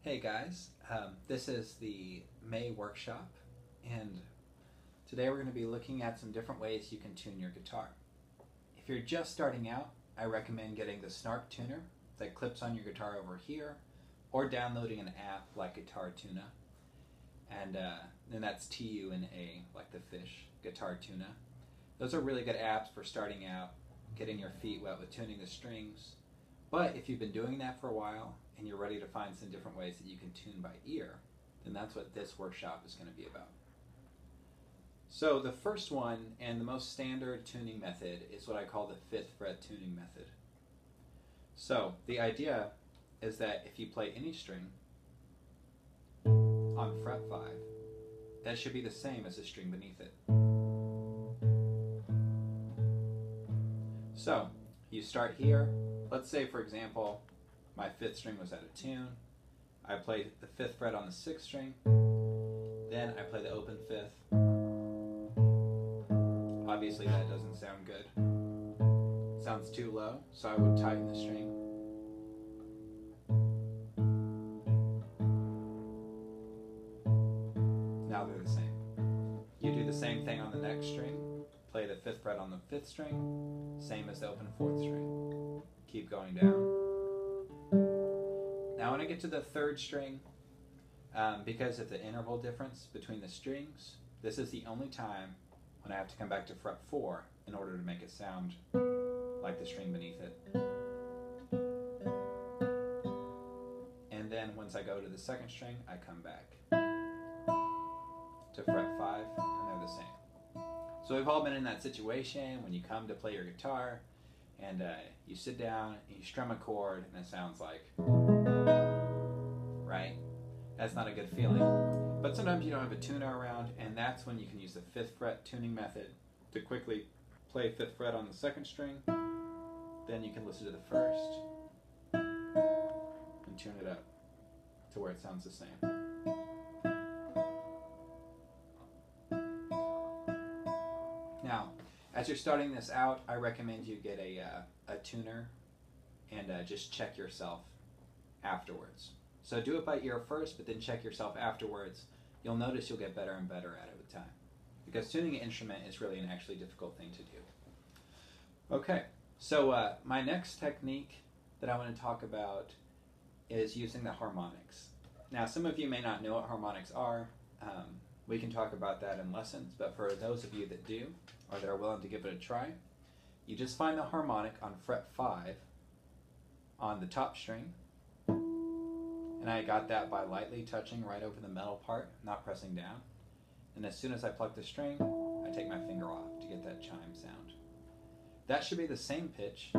Hey guys, this is the May workshop, and today we're going to be looking at some different ways you can tune your guitar. If you're just starting out, I recommend getting the Snark tuner that clips on your guitar over here, or downloading an app like Guitar Tuna, and that's Tuna, like the fish, Guitar Tuna. Those are really good apps for starting out, getting your feet wet with tuning the strings. But if you've been doing that for a while and you're ready to find some different ways that you can tune by ear, then that's what this workshop is going to be about. So the first one and the most standard tuning method is what I call the 5th fret tuning method. So the idea is that if you play any string on fret 5, that should be the same as the string beneath it. So you start here. Let's say, for example, my 5th string was out of tune. I play the 5th fret on the 6th string. Then I play the open 5th. Obviously that doesn't sound good. It sounds too low, so I would tighten the string. Now they're the same. You do the same thing on the next string. Play the 5th fret on the 5th string, same as the open 4th string. Keep going down. Now when I get to the 3rd string, because of the interval difference between the strings, this is the only time when I have to come back to fret 4 in order to make it sound like the string beneath it. And then once I go to the 2nd string, I come back to fret 5, and they're the same. So we've all been in that situation when you come to play your guitar and you sit down and you strum a chord and it sounds like, right? That's not a good feeling. But sometimes you don't have a tuner around, and that's when you can use the 5th fret tuning method to quickly play 5th fret on the 2nd string. Then you can listen to the 1st and tune it up to where it sounds the same. Now, as you're starting this out, I recommend you get a tuner and just check yourself afterwards. So do it by ear first, but then check yourself afterwards. You'll notice you'll get better and better at it with time, because tuning an instrument is really an actually difficult thing to do. Okay, so my next technique that I want to talk about is using the harmonics. Now, some of you may not know what harmonics are. We can talk about that in lessons, but for those of you that do, or that are willing to give it a try, you just find the harmonic on fret 5 on the top string, and I got that by lightly touching right over the metal part, not pressing down. And as soon as I pluck the string, I take my finger off to get that chime sound. That should be the same pitch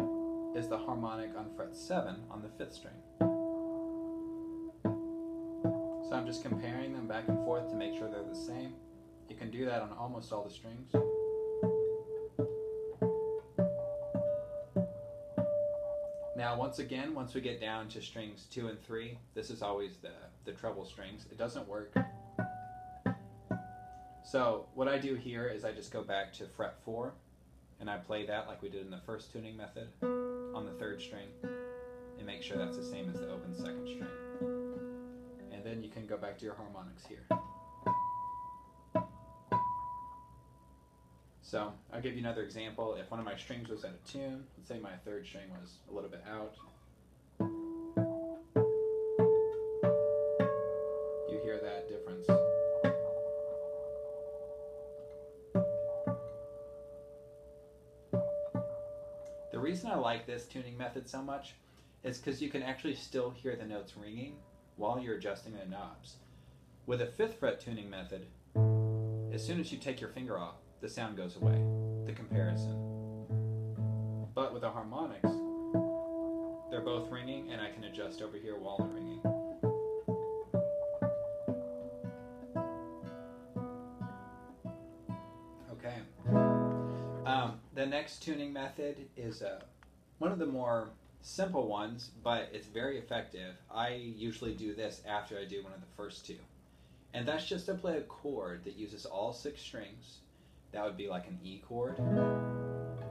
as the harmonic on fret 7 on the 5th string. So I'm just comparing them back and forth to make sure they're the same. You can do that on almost all the strings. Now once again, once we get down to strings 2 and 3, this is always the treble strings. It doesn't work. So what I do here is I just go back to fret 4 and I play that like we did in the first tuning method on the 3rd string and make sure that's the same as the open 2nd string. And then you can go back to your harmonics here. So I'll give you another example. If one of my strings was out of tune, let's say my 3rd string was a little bit out. You hear that difference. The reason I like this tuning method so much is because you can actually still hear the notes ringing while you're adjusting the knobs. With a 5th fret tuning method, as soon as you take your finger off, the sound goes away, the comparison. But with the harmonics, they're both ringing, and I can adjust over here while they're ringing. Okay. The next tuning method is one of the more simple ones, but it's very effective. I usually do this after I do one of the first two. And that's just to play a chord that uses all 6 strings. That would be like an E chord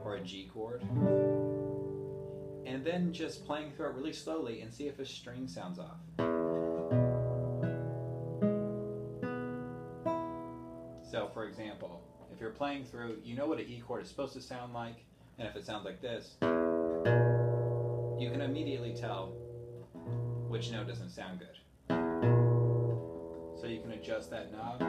or a G chord. And then just playing through it really slowly and see if a string sounds off. example, if you're playing through, you know what an E chord is supposed to sound like, and if it sounds like this, you can immediately tell which note doesn't sound good. So you can adjust that knob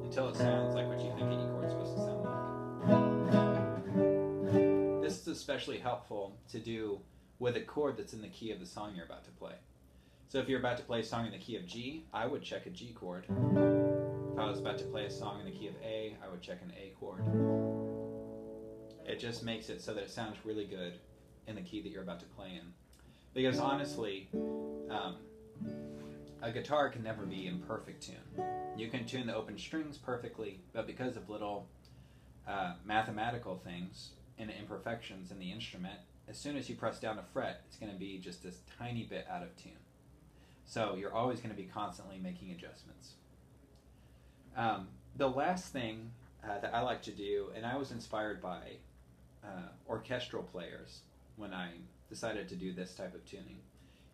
until it sounds like what you think an E chord is supposed to sound like. This is especially helpful to do with a chord that's in the key of the song you're about to play. So if you're about to play a song in the key of G, I would check a G chord. If I was about to play a song in the key of A, I would check an A chord. It just makes it so that it sounds really good in the key that you're about to play in. Because honestly, a guitar can never be in perfect tune. You can tune the open strings perfectly, but because of little mathematical things and imperfections in the instrument, as soon as you press down a fret, it's going to be just this tiny bit out of tune. So you're always going to be constantly making adjustments. The last thing that I like to do, and I was inspired by orchestral players when I decided to do this type of tuning,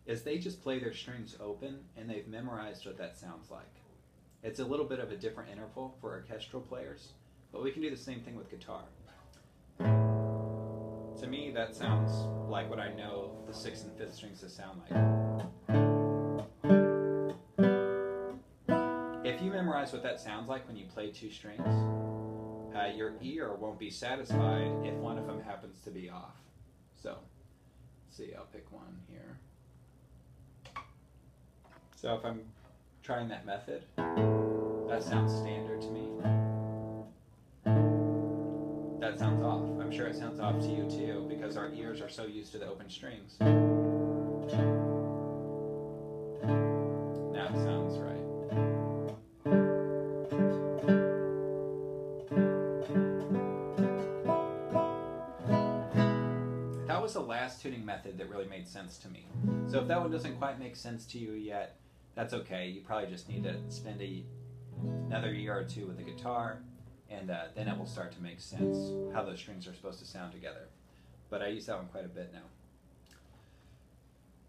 is they just play their strings open and they've memorized what that sounds like. It's a little bit of a different interval for orchestral players, but we can do the same thing with guitar. To me, that sounds like what I know the 6th and 5th strings to sound like. If you memorize what that sounds like when you play 2 strings, your ear won't be satisfied if one of them happens to be off. So, let's see, I'll pick one here. So if I'm trying that method, that sounds standard to me. That sounds off. I'm sure it sounds off to you too, because our ears are so used to the open strings. Now it sounds right. That was the last tuning method that really made sense to me. So if that one doesn't quite make sense to you yet, that's okay. You probably just need to spend another year or 2 with the guitar, and then it will start to make sense how those strings are supposed to sound together. But I use that one quite a bit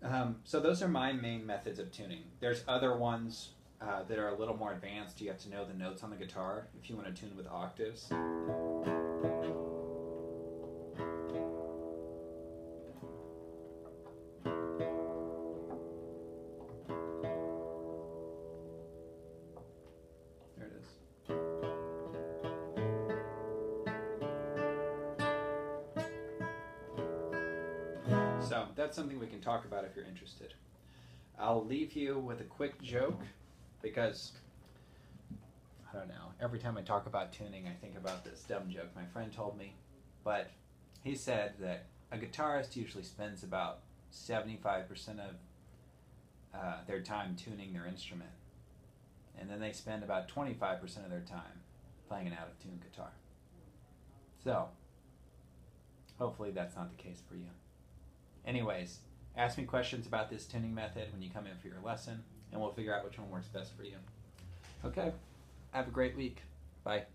now. So those are my main methods of tuning. There's other ones that are a little more advanced. You have to know the notes on the guitar if you want to tune with octaves. So that's something we can talk about if you're interested. I'll leave you with a quick joke because, I don't know, every time I talk about tuning I think about this dumb joke my friend told me. But he said that a guitarist usually spends about 75% of their time tuning their instrument. And then they spend about 25% of their time playing an out-of-tune guitar. So, hopefully that's not the case for you. Anyways, ask me questions about this tuning method when you come in for your lesson, and we'll figure out which one works best for you. Okay, have a great week. Bye.